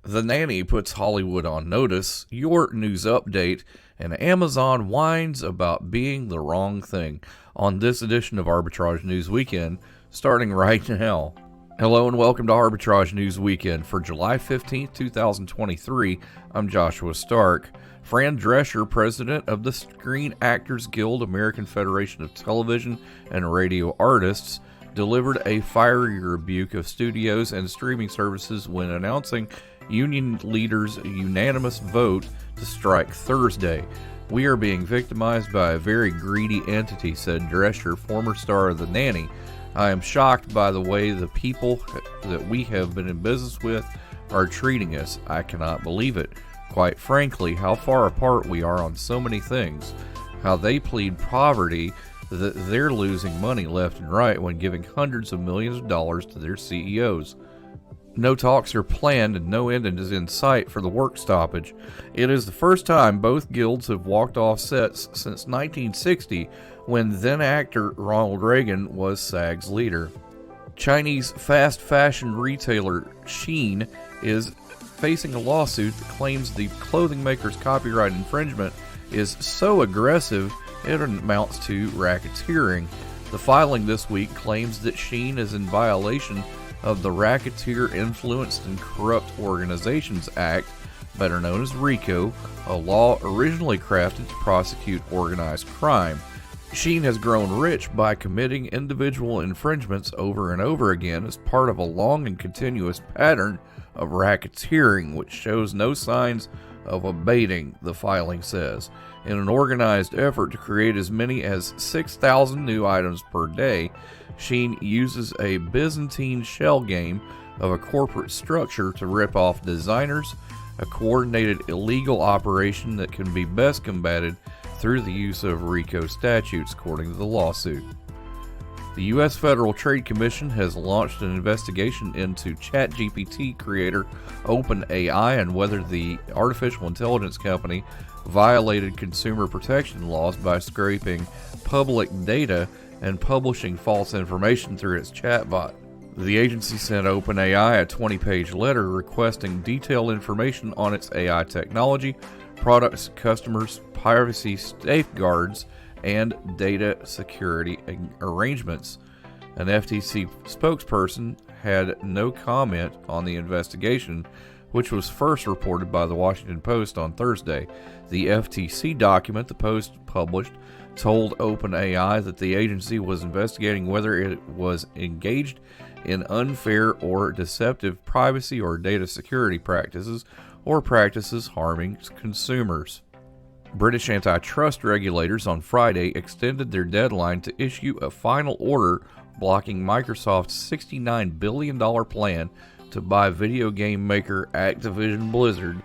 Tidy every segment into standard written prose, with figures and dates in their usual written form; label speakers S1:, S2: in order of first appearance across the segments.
S1: The Nanny puts Hollywood on notice, your news update, and Amazon whines about being the wrong thing on this edition of Arbitrage News Weekend, starting right now. Hello and welcome to Arbitrage News Weekend for July 15th, 2023. I'm Joshua Stark. Fran Drescher, president of the Screen Actors Guild, American Federation of Television and Radio Artists, delivered a fiery rebuke of studios and streaming services when announcing union leaders' unanimous vote to strike Thursday. "We are being victimized by a very greedy entity," said Drescher, former star of The Nanny. "I am shocked by the way the people that we have been in business with are treating us. I cannot believe it. Quite frankly, how far apart we are on so many things. How they plead poverty, that they're losing money left and right when giving hundreds of millions of dollars to their CEOs. No talks are planned and no end is in sight for the work stoppage. It is the first time both guilds have walked off sets since 1960, when then-actor Ronald Reagan was SAG's leader." Chinese fast fashion retailer Shein is facing a lawsuit that claims the clothing maker's copyright infringement is so aggressive it amounts to racketeering. The filing this week claims that Shein is in violation of the Racketeer Influenced and Corrupt Organizations Act, better known as RICO, a law originally crafted to prosecute organized crime. Shein has grown rich by committing individual infringements over and over again as part of a long and continuous pattern of racketeering, which shows no signs of abating, the filing says. In an organized effort to create as many as 6,000 new items per day, Shein uses a Byzantine shell game of a corporate structure to rip off designers, a coordinated illegal operation that can be best combated through the use of RICO statutes, according to the lawsuit. The U.S. Federal Trade Commission has launched an investigation into ChatGPT creator OpenAI and whether the artificial intelligence company violated consumer protection laws by scraping public data and publishing false information through its chatbot. The agency sent OpenAI a 20-page letter requesting detailed information on its AI technology, products, customers, privacy safeguards, and data security arrangements. An FTC spokesperson had no comment on the investigation, which was first reported by the Washington Post on Thursday. The FTC document the Post published told OpenAI that the agency was investigating whether it was engaged in unfair or deceptive privacy or data security practices or practices harming consumers. British antitrust regulators on Friday extended their deadline to issue a final order blocking Microsoft's $69 billion plan to buy video game maker Activision Blizzard,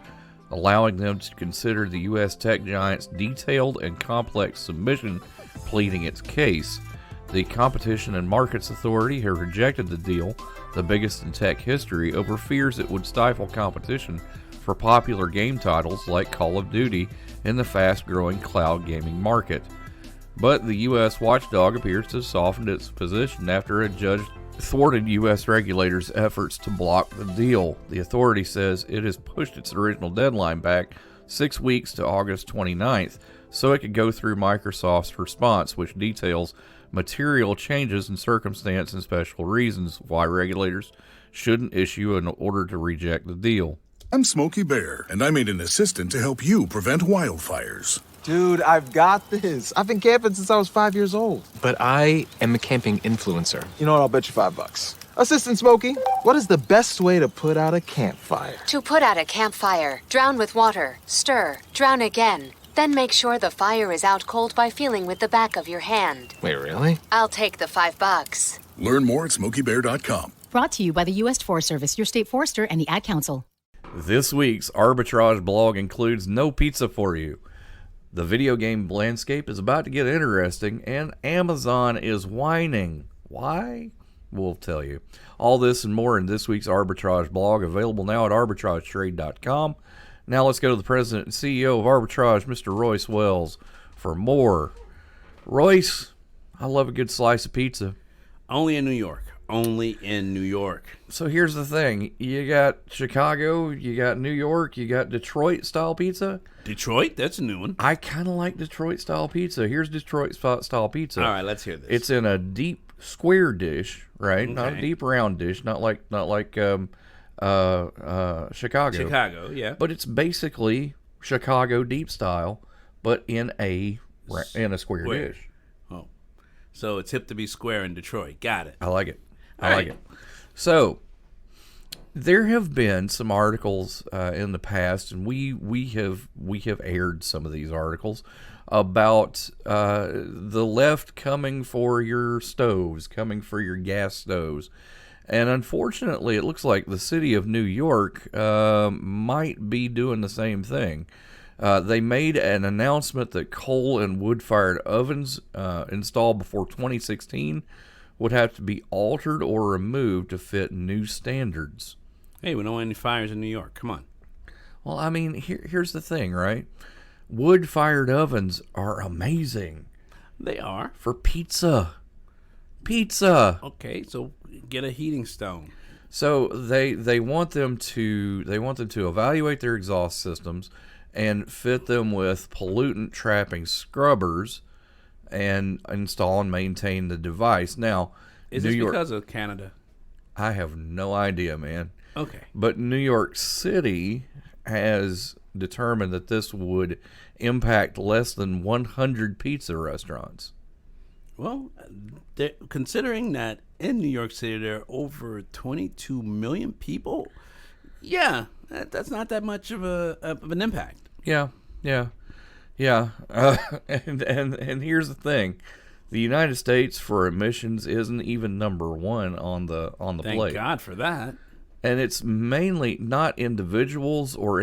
S1: allowing them to consider the U.S. tech giant's detailed and complex submission pleading its case. The Competition and Markets Authority has rejected the deal, the biggest in tech history, over fears it would stifle competition for popular game titles like Call of Duty in the fast-growing cloud gaming market. But the U.S. watchdog appears to have softened its position after a judge thwarted U.S. regulators' efforts to block the deal. The authority says it has pushed its original deadline back 6 weeks to August 29th so it could go through Microsoft's response, which details material changes in circumstance and special reasons why regulators shouldn't issue an order to reject the deal.
S2: I'm Smokey Bear, and I made an assistant to help you prevent wildfires.
S3: Dude, I've got this. I've been camping since I was 5 years old.
S4: But I am a camping influencer.
S3: You know what? I'll bet you $5. Assistant Smokey, what is the best way to put out a campfire?
S5: To put out a campfire, drown with water, stir, drown again. Then make sure the fire is out cold by feeling with the back of your hand.
S4: Wait, really?
S5: I'll take the $5.
S2: Learn more at SmokeyBear.com.
S6: Brought to you by the U.S. Forest Service, your state forester, and the Ad Council.
S1: This week's Arbitrage blog includes no pizza for you. The video game landscape is about to get interesting, and Amazon is whining. Why? We'll tell you. All this and more in this week's Arbitrage blog, available now at arbitragetrade.com. Now let's go to the president and CEO of Arbitrage, Mr. Royce Wells, for more. Royce, I love a good slice of pizza.
S7: Only in New York. only in New York.
S1: So here's the thing. You got Chicago, you got New York, you got Detroit-style pizza.
S7: Detroit? That's a new one.
S1: I kind of like Detroit-style pizza. Here's Detroit-style pizza.
S7: All right, let's hear this.
S1: It's in a deep square dish, right?
S7: Okay.
S1: Not a deep round dish, not like Chicago.
S7: Chicago, yeah.
S1: But it's basically Chicago deep style, but in a square dish.
S7: Oh, so it's hip to be square in Detroit. Got it.
S1: I like it.
S7: All
S1: I like
S7: right.
S1: it. So there have been some articles in the past, and we have aired some of these articles about the left coming for your stoves, coming for your gas stoves. And unfortunately, it looks like the city of New York might be doing the same thing. They made an announcement that coal and wood-fired ovens installed before 2016 would have to be altered or removed to fit new standards.
S7: Hey, we don't want any fires in New York. Come on.
S1: Well, I mean, here's the thing, right? Wood-fired ovens are amazing
S7: They are.
S1: for pizza. Pizza.
S7: Okay, so get a heating stone.
S1: So they want them to evaluate their exhaust systems and fit them with pollutant trapping scrubbers and install and maintain the device. Now,
S7: Is
S1: New
S7: this
S1: York,
S7: because of Canada?
S1: I have no idea, man.
S7: Okay.
S1: But New York City has determined that this would impact less than 100 pizza restaurants.
S7: Well, considering that in New York City there are over 22 million people, yeah, that's not that much of an impact.
S1: Yeah. And here's the thing: the United States for emissions isn't even number one on the
S7: Thank
S1: plate.
S7: God for that.
S1: And it's mainly not individuals or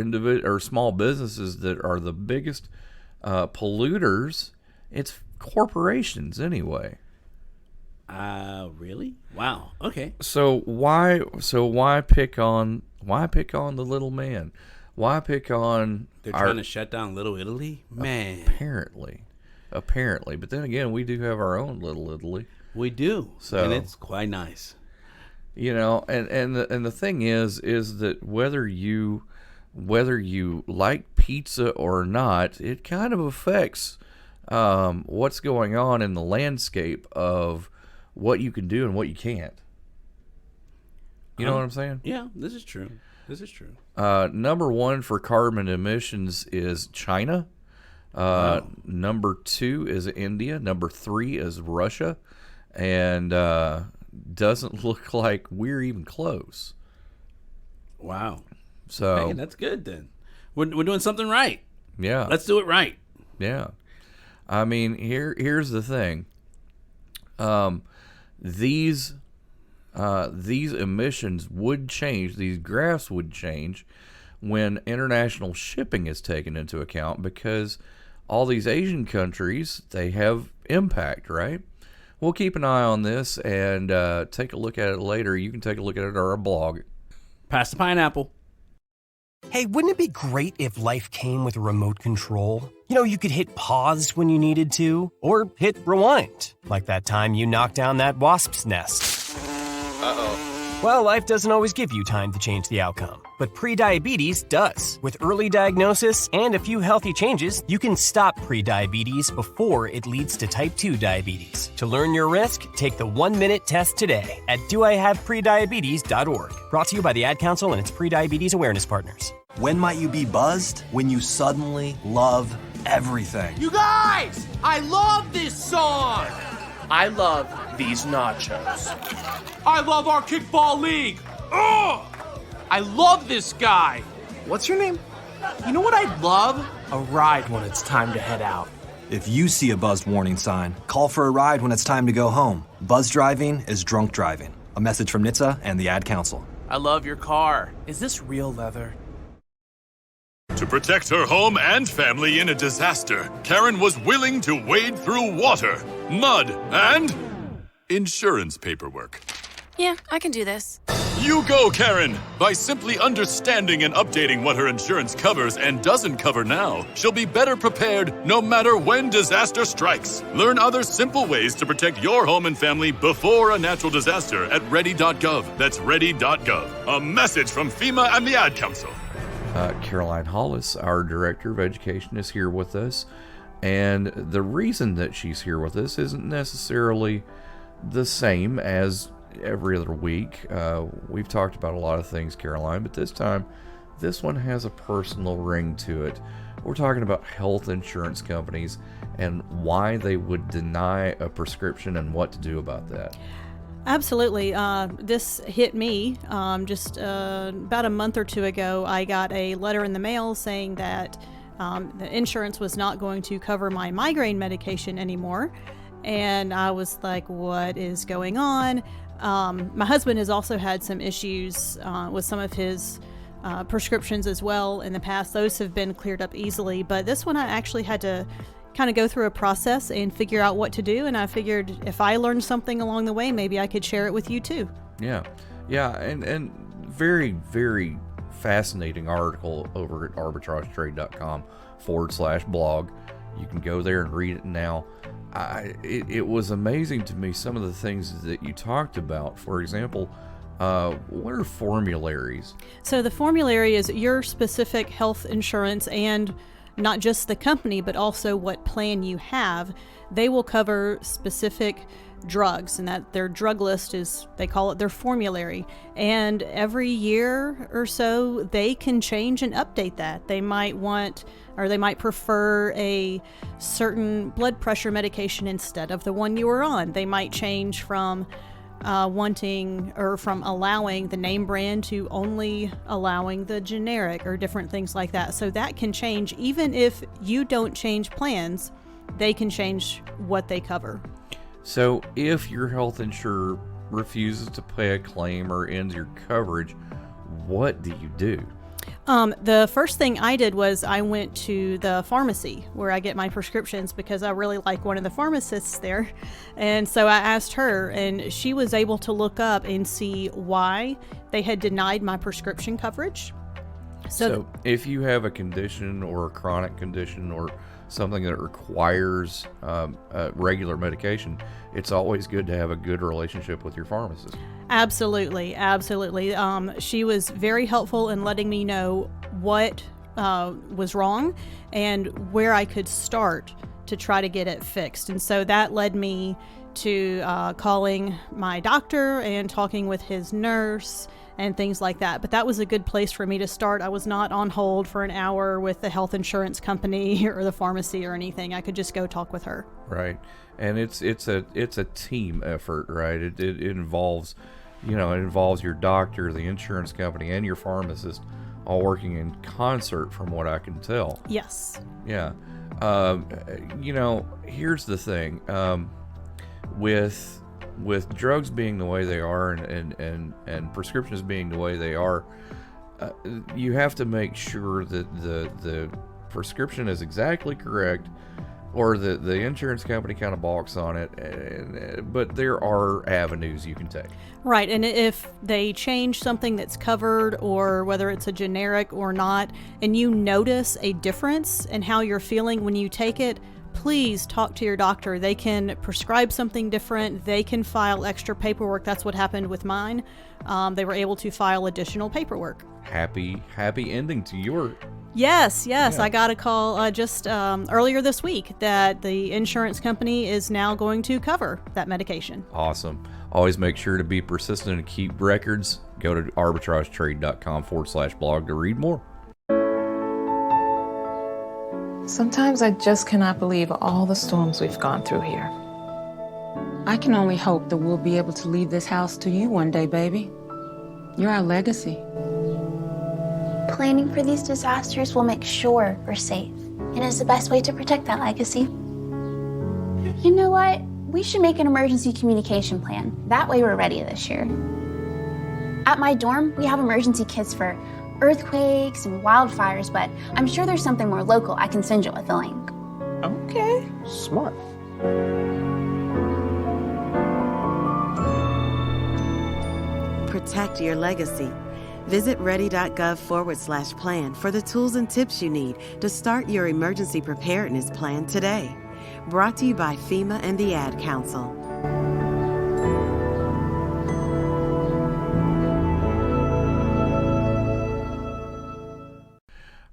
S1: small businesses that are the biggest polluters. It's corporations anyway.
S7: Really? Wow. Okay.
S1: So why pick on the little man? Why pick on
S7: They're trying to shut down Little Italy? Man.
S1: Apparently. But then again, we do have our own Little Italy.
S7: We do.
S1: So-
S7: and it's quite nice.
S1: You know, and the thing is that whether you like pizza or not, it kind of affects what's going on in the landscape of what you can do and what you can't. You know what I'm saying?
S7: Yeah, this is true.
S1: Number one for carbon emissions is China. Number 2 is India. Number 3 is Russia. And doesn't look like we're even close.
S7: Wow.
S1: So
S7: Hey, that's good then. We're doing something right.
S1: yeah.
S7: Let's do it right.
S1: Yeah. I mean, here's the thing. These emissions would change, these graphs would change when international shipping is taken into account, because all these Asian countries, they have impact, right? We'll keep an eye on this and take a look at it later. You can take a look at it on our blog.
S7: Pass the pineapple.
S8: Hey, wouldn't it be great if life came with a remote control? You know, you could hit pause when you needed to, or hit rewind, like that time you knocked down that wasp's nest. Uh-oh. Well, life doesn't always give you time to change the outcome, but prediabetes does. With early diagnosis and a few healthy changes, you can stop prediabetes before it leads to type 2 diabetes. To learn your risk, take the 1-minute test today at doihaveprediabetes.org. Brought to you by the Ad Council and its prediabetes awareness partners.
S9: When might you be buzzed? When you suddenly love everything.
S10: You guys! I love this song! I love these nachos. I love our kickball league! Ugh! I love this guy! What's your name? You know what I'd love? A ride when it's time to head out.
S9: If you see a buzzed warning sign, call for a ride when it's time to go home. Buzz driving is drunk driving. A message from NHTSA and the Ad Council.
S10: I love your car. Is this real leather?
S11: To protect her home and family in a disaster, Karen was willing to wade through water, mud, and insurance paperwork.
S12: Yeah, I can do this.
S11: You go, Karen! By simply understanding and updating what her insurance covers and doesn't cover now, she'll be better prepared no matter when disaster strikes. Learn other simple ways to protect your home and family before a natural disaster at ready.gov. That's ready.gov. A message from FEMA and the Ad Council.
S1: Caroline Hollis, our Director of Education, is here with us. And the reason that she's here with us isn't necessarily the same as every other week. We've talked about a lot of things, Caroline, but this time, this one has a personal ring to it. We're talking about health insurance companies and why they would deny a prescription and what to do about that.
S13: Absolutely. This hit me just about a month or two ago. I got a letter in the mail saying that the insurance was not going to cover my migraine medication anymore. And I was like, what is going on? My husband has also had some issues with some of his prescriptions as well in the past. Those have been cleared up easily, but this one I actually had to kind of go through a process and figure out what to do. And I figured if I learned something along the way, maybe I could share it with you too.
S1: Yeah, and very, very fascinating article over at arbitragetrade.com/blog. You can go there and read it now. It was amazing to me, some of the things that you talked about. For example, what are formularies?
S13: So the formulary is your specific health insurance, and not just the company, but also what plan you have. They will cover specific drugs, and that their drug list is, they call it their formulary. And every year or so, they can change and update that. They might want, or they might prefer a certain blood pressure medication instead of the one you were on. They might change from wanting or from allowing the name brand to only allowing the generic, or different things like that. So that can change. Even if you don't change plans, they can change what they cover.
S1: So if your health insurer refuses to pay a claim or ends your coverage, what do you do?
S13: The first thing I did was I went to the pharmacy where I get my prescriptions, because I really like one of the pharmacists there. And so I asked her, and she was able to look up and see why they had denied my prescription coverage.
S1: So if you have a condition or a chronic condition or something that requires regular medication, it's always good to have a good relationship with your pharmacist.
S13: Absolutely. She was very helpful in letting me know what was wrong and where I could start to try to get it fixed. And so that led me to calling my doctor and talking with his nurse and things like that. But that was a good place for me to start. I was not on hold for an hour with the health insurance company or the pharmacy or anything. I could just go talk with her.
S1: Right. And it's a team effort, right? It involves, it involves your doctor, the insurance company, and your pharmacist all working in concert, from what I can tell.
S13: Yes.
S1: Yeah. Here's the thing. With drugs being the way they are and prescriptions being the way they are, you have to make sure that the prescription is exactly correct, or the insurance company kind of balks on it. But there are avenues you can take.
S13: Right, and if they change something that's covered, or whether it's a generic or not, and you notice a difference in how you're feeling when you take it, please talk to your doctor. They can prescribe something different. They can file extra paperwork. That's what happened with mine. They were able to file additional paperwork.
S1: Happy ending to your...
S13: Yes.
S1: Yeah.
S13: I got a call just earlier this week that the insurance company is now going to cover that medication.
S1: Awesome. Always make sure to be persistent and keep records. Go to arbitragetrade.com/blog to read more.
S14: Sometimes I just cannot believe all the storms we've gone through here. I can only hope that we'll be able to leave this house to you one day, baby. You're our legacy.
S15: Planning for these disasters will make sure we're safe, and is the best way to protect that legacy. You know what? We should make an emergency communication plan. That way we're ready this year. At my dorm, we have emergency kits for earthquakes and wildfires, but I'm sure there's something more local I can send you with a link.
S3: Okay, smart.
S12: protect your legacy. Visit ready.gov/plan for the tools and tips you need to start your emergency preparedness plan today. Brought to you by FEMA and the Ad Council.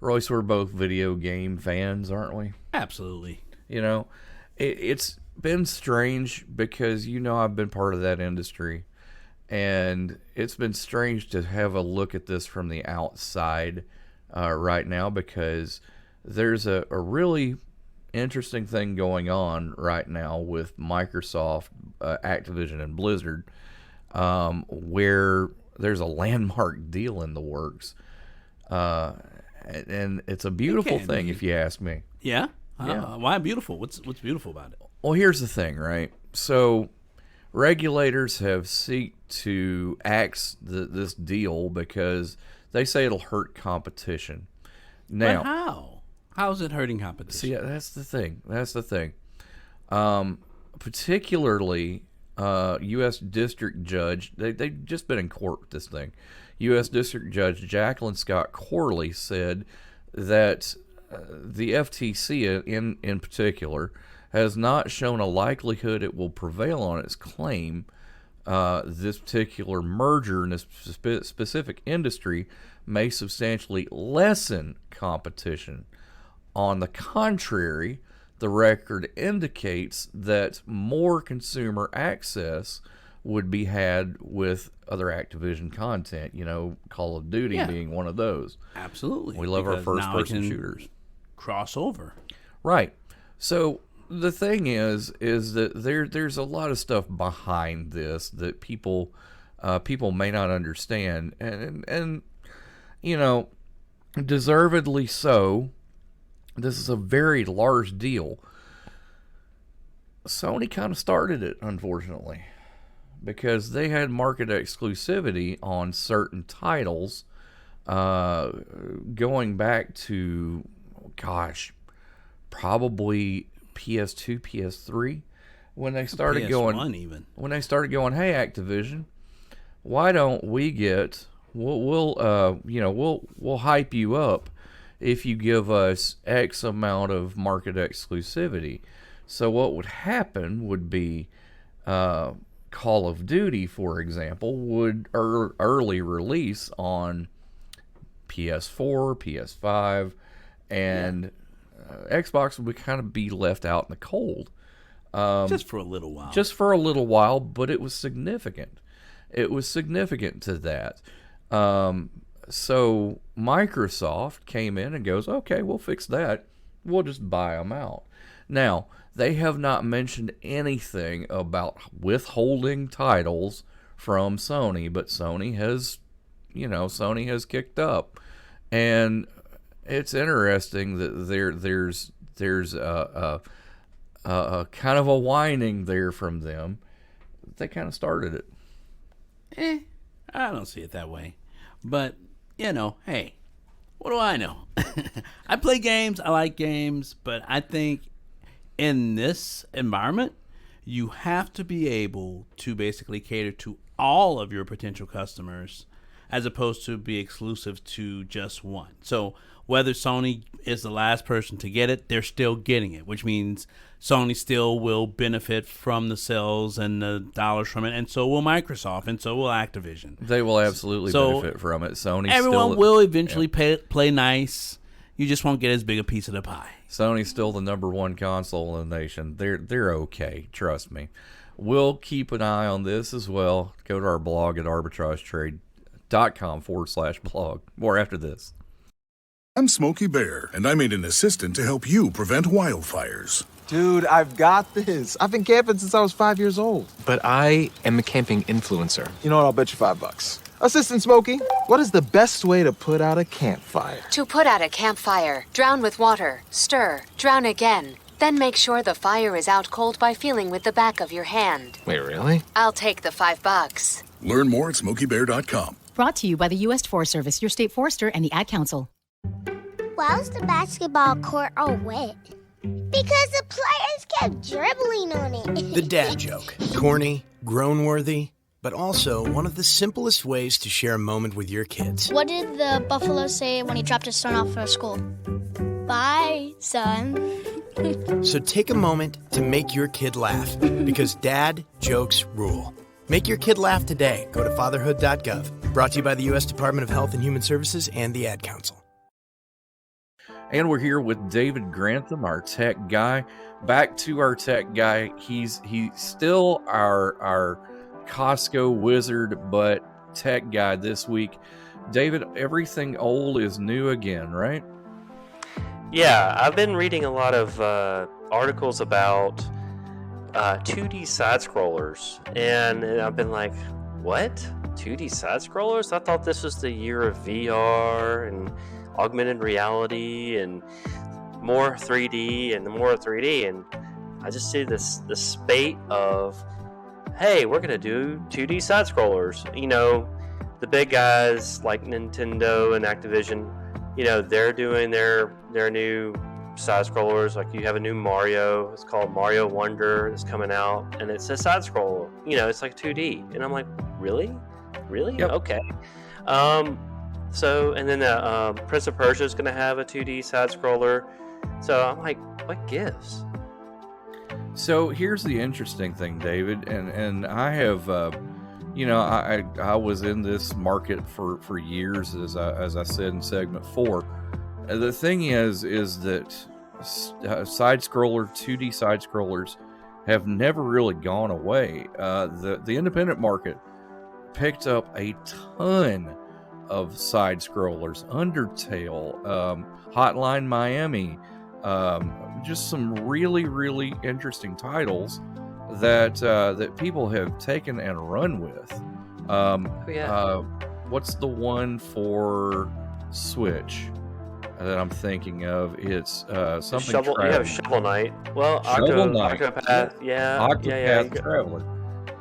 S1: Royce, we're both video game fans, aren't we?
S7: Absolutely.
S1: You know, it's been strange because, I've been part of that industry. And it's been strange to have a look at this from the outside right now, because there's a really interesting thing going on right now with Microsoft, Activision, and Blizzard, where there's a landmark deal in the works. And it's a beautiful thing, if you ask me.
S7: Yeah?
S1: Yeah.
S7: Why beautiful? What's beautiful about it?
S1: Well, here's the thing, right? So regulators have sought to axe this deal because they say it'll hurt competition. Now,
S7: but how? How is it hurting competition?
S1: See, that's the thing. Particularly, U.S. District Judge, they've just been in court with this thing. U.S. District Judge Jacqueline Scott Corley said that the FTC, in particular, has not shown a likelihood it will prevail on its claim this particular merger in this specific industry may substantially lessen competition. On the contrary, the record indicates that more consumer access would be had with other Activision content, Call of Duty being one of those.
S7: Absolutely.
S1: We love our first-person shooters.
S7: Crossover.
S1: Right. So the thing is that there's a lot of stuff behind this that people may not understand, and deservedly so. This is a very large deal. Sony kind of started it, unfortunately, because they had market exclusivity on certain titles going back to, probably PS2, PS3, when they started
S7: PS1
S1: when they started going, hey, Activision, why don't we get we'll hype you up if you give us X amount of market exclusivity. So what would happen would be Call of Duty, for example, would early release on PS4, PS5, and Xbox would kind of be left out in the cold.
S7: Just for a little while.
S1: Just for a little while, but it was significant. It was significant to that. So Microsoft came in and goes, okay, we'll fix that. We'll just buy them out. Now, they have not mentioned anything about withholding titles from Sony, but Sony has kicked up. And it's interesting that there's a kind of a whining there from them. They kind of started it.
S7: I don't see it that way. But, hey, what do I know? I play games, I like games, but I think in this environment, you have to be able to basically cater to all of your potential customers as opposed to be exclusive to just one. So whether Sony is the last person to get it, they're still getting it, which means Sony still will benefit from the sales and the dollars from it, and so will Microsoft, and so will Activision.
S1: They will absolutely benefit from it. Sony
S7: everyone will eventually play nice. You just won't get as big a piece of the pie.
S1: Sony's still the number one console in the nation. They're okay, trust me. We'll keep an eye on this as well. Go to our blog at arbitragetrade.com/blog. More after this.
S2: I'm Smokey Bear, and I made an assistant to help you prevent wildfires.
S3: Dude, I've got this. I've been camping since I was 5 years old.
S4: But I am a camping influencer.
S3: You know what? I'll bet you $5. Assistant Smokey, what is the best way to put out a campfire?
S5: To put out a campfire, drown with water, stir, drown again. Then make sure the fire is out cold by feeling with the back of your hand.
S3: Wait, really?
S5: I'll take the $5.
S2: Learn more at SmokeyBear.com.
S6: Brought to you by the U.S. Forest Service, your state forester, and the Ad Council.
S16: Why was the basketball court all wet? Because the players kept dribbling on it.
S17: The dad joke. Corny, grown-worthy, but also one of the simplest ways to share a moment with your kids.
S16: What did the buffalo say when he dropped his son off for school? Bye, son.
S17: So take a moment to make your kid laugh, because dad jokes rule. Make your kid laugh today. Go to fatherhood.gov. Brought to you by the U.S. Department of Health and Human Services and the Ad Council.
S1: And we're here with David Grantham, our tech guy. Back to our tech guy. He's still our Costco wizard, but tech guy this week. David, everything old is new again, right?
S18: Yeah, I've been reading a lot of articles about 2D side-scrollers, and I've been like, what? 2D side-scrollers? I thought this was the year of VR and augmented reality and more 3D and more 3D, and I just see this spate of, hey, we're gonna do 2D side scrollers. You know, the big guys like Nintendo and Activision, you know, they're doing their new side scrollers. Like, you have a new Mario, it's called Mario Wonder, that's coming out, and it's a side scroller. You know, it's like 2D, and I'm like, really? Yep. Okay. So, and then Prince of Persia is going to have a 2D side-scroller. So I'm like, what gives?
S1: So here's the interesting thing, David, and I have, I was in this market for years, as I said in segment 4. The thing is that side-scroller, 2D side-scrollers have never really gone away. The independent market picked up a ton of side scrollers, Undertale, Hotline Miami, just some really, really interesting titles that people have taken and run with. What's the one for Switch that I'm thinking of? It's something.
S18: You have Shovel Knight. Well, Octopath.
S1: Octopath Traveler.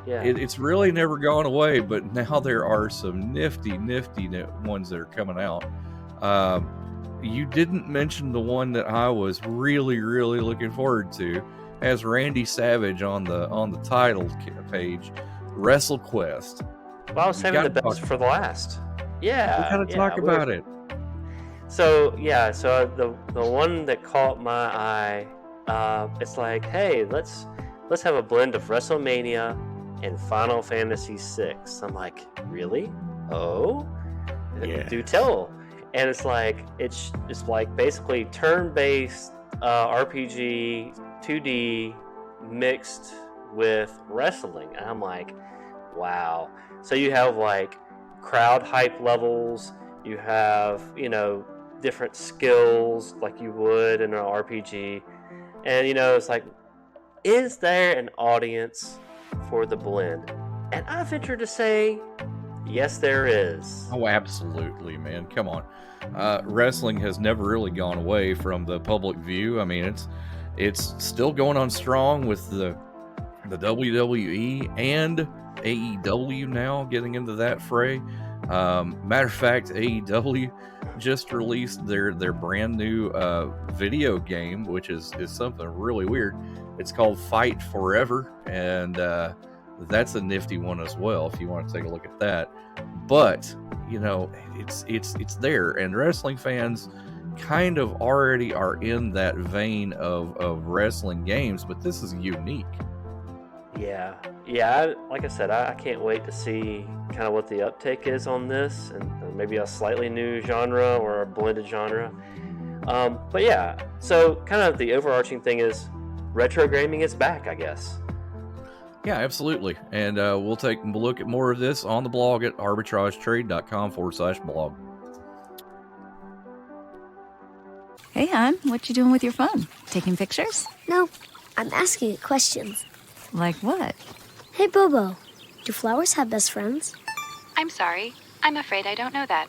S18: Yeah.
S1: It's really never gone away, but now there are some nifty ones that are coming out. You didn't mention the one that I was really, really looking forward to, as Randy Savage on the title page, WrestleQuest.
S18: Well, I was saving the best for the last. Yeah,
S1: we gotta talk about it.
S18: So the one that caught my eye, it's like, hey, let's have a blend of WrestleMania and Final Fantasy VI. I'm like, really? Oh, yeah. Do tell. And it's like basically turn-based RPG 2D mixed with wrestling. And I'm like, wow. So you have like crowd hype levels. You have, different skills like you would in an RPG. And it's like, is there an audience for the blend? And I venture to say, yes, there is.
S1: Oh, absolutely, man. Come on. Wrestling has never really gone away from the public view. I mean, it's still going on strong with the WWE and AEW now getting into that fray. Matter of fact, AEW just released their brand new video game, which is something really weird. It's called Fight Forever, and that's a nifty one as well if you want to take a look at that. But it's there, and wrestling fans kind of already are in that vein of wrestling games, but this is unique.
S18: Yeah. Like I said, I can't wait to see kind of what the uptake is on this, and maybe a slightly new genre or a blended genre. But yeah, so kind of the overarching thing is retro gaming is back, I guess.
S1: Yeah, absolutely. And we'll take a look at more of this on the blog at arbitragetrade.com/blog.
S19: Hey, hon, what you doing with your phone? Taking pictures?
S16: No, I'm asking it questions.
S19: Like what?
S16: Hey, Bobo, do flowers have best friends?
S20: I'm sorry. I'm afraid I don't know that.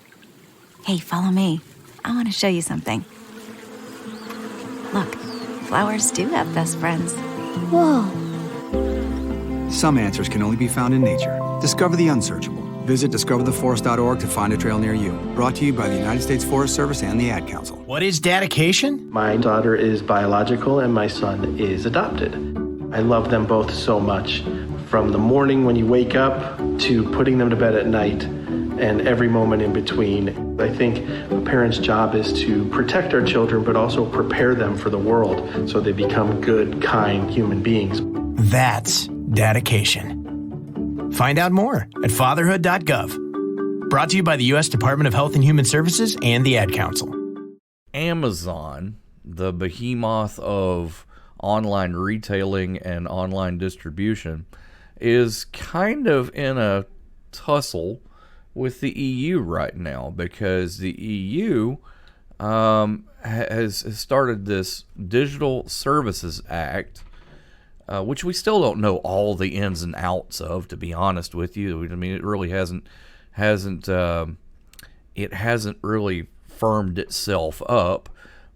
S19: Hey, follow me. I want to show you something. Look, flowers do have best friends.
S16: Whoa.
S9: Some answers can only be found in nature. Discover the unsearchable. Visit discovertheforest.org to find a trail near you. Brought to you by the United States Forest Service and the Ad Council.
S17: What is dedication?
S21: My daughter is biological and my son is adopted. I love them both so much. from the morning when you wake up to putting them to bed at night and every moment in between. I think a parent's job is to protect our children, but also prepare them for the world so they become good, kind human beings.
S17: That's dedication. Find out more at fatherhood.gov. Brought to you by the U.S. Department of Health and Human Services and the Ad Council.
S1: Amazon, the behemoth of online retailing and online distribution, is kind of in a tussle with the EU right now, because the EU has started this Digital Services Act, which we still don't know all the ins and outs of, to be honest with you. I mean, it really hasn't really firmed itself up.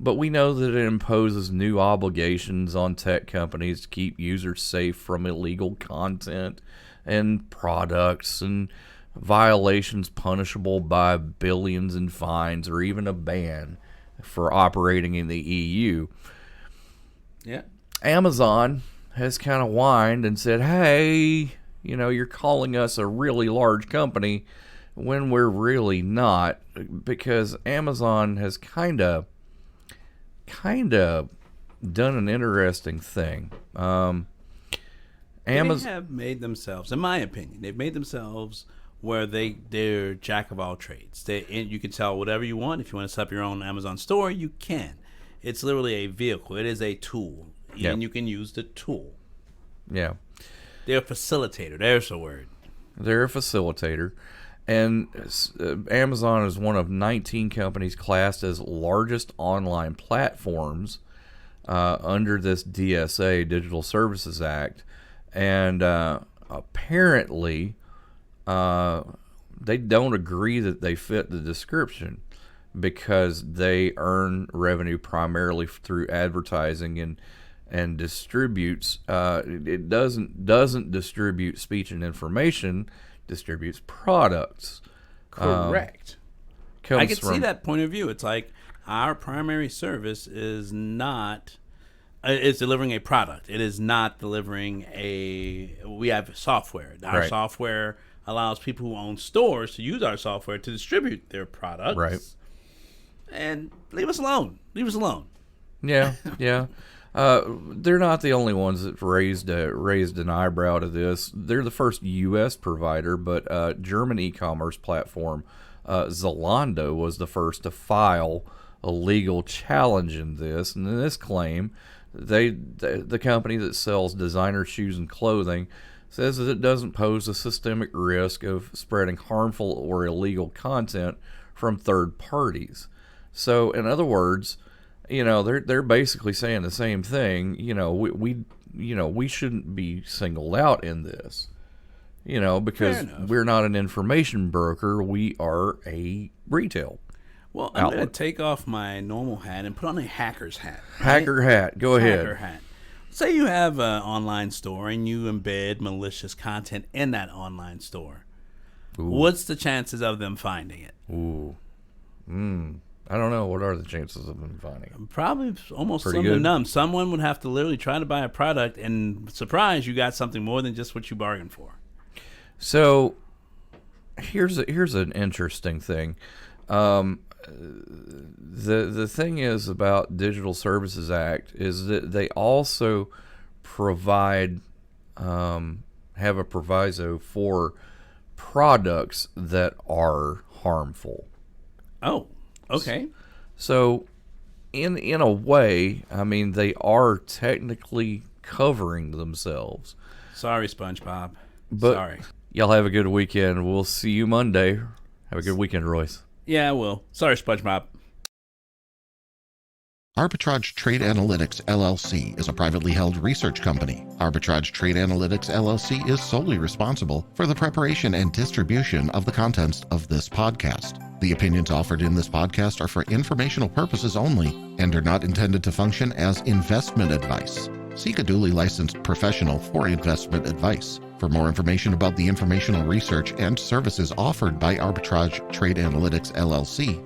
S1: But we know that it imposes new obligations on tech companies to keep users safe from illegal content and products, and violations punishable by billions in fines or even a ban for operating in the EU.
S7: Yeah.
S1: Amazon has kind of whined and said, hey, you're calling us a really large company when we're really not, because Amazon has kind of done an interesting thing.
S7: They have made themselves, in my opinion, they've made themselves where they're jack of all trades. You can sell whatever you want. If you want to set up your own Amazon store, you can. It's literally a vehicle. It is a tool, and you can use the tool.
S1: Yeah.
S7: They're a facilitator. There's the word.
S1: They're a facilitator. And Amazon is one of 19 companies classed as largest online platforms under this DSA, Digital Services Act. And apparently, they don't agree that they fit the description, because they earn revenue primarily through advertising and distributes. It doesn't distribute speech and information. Distributes products.
S7: Correct. I can see that point of view. It's like our primary service is not. It's delivering a product. It is not delivering we have software. Our software allows people who own stores to use our software to distribute their products.
S1: Right.
S7: And leave us alone. Leave us alone.
S1: Yeah, yeah. They're not the only ones that raised an eyebrow to this. They're the first U.S. provider, but German e-commerce platform Zalando was the first to file a legal challenge in this. And in this claim, the company that sells designer shoes and clothing says that it doesn't pose a systemic risk of spreading harmful or illegal content from third parties. So, in other words, they're basically saying the same thing. We shouldn't be singled out in this, because we're not an information broker. We are a retail.
S7: Well, I'm going to take off my normal hat and put on a hacker's hat.
S1: Right? Hacker hat. Go ahead.
S7: Hacker hat. Say you have an online store and you embed malicious content in that online store. Ooh. What's the chances of them finding it?
S1: Ooh. I don't know. What are the chances of them finding it?
S7: Probably almost
S1: pretty
S7: slim
S1: good.
S7: to none. Someone would have to literally try to buy a product and surprise you got something more than just what you bargained for.
S1: So here's an interesting thing. The thing is about Digital Services Act is that they also provide have a proviso for products that are harmful.
S7: Oh, okay.
S1: So in a way, I mean, they are technically covering themselves.
S7: Sorry, SpongeBob.
S1: But
S7: sorry.
S1: Y'all have a good weekend. We'll see you Monday. Have a good weekend, Royce.
S7: Yeah, I will. Sorry, SpongeBob.
S22: Arbitrage Trade Analytics, LLC is a privately held research company. Arbitrage Trade Analytics, LLC is solely responsible for the preparation and distribution of the contents of this podcast. The opinions offered in this podcast are for informational purposes only and are not intended to function as investment advice. Seek a duly licensed professional for investment advice. For more information about the informational research and services offered by Arbitrage Trade Analytics, LLC,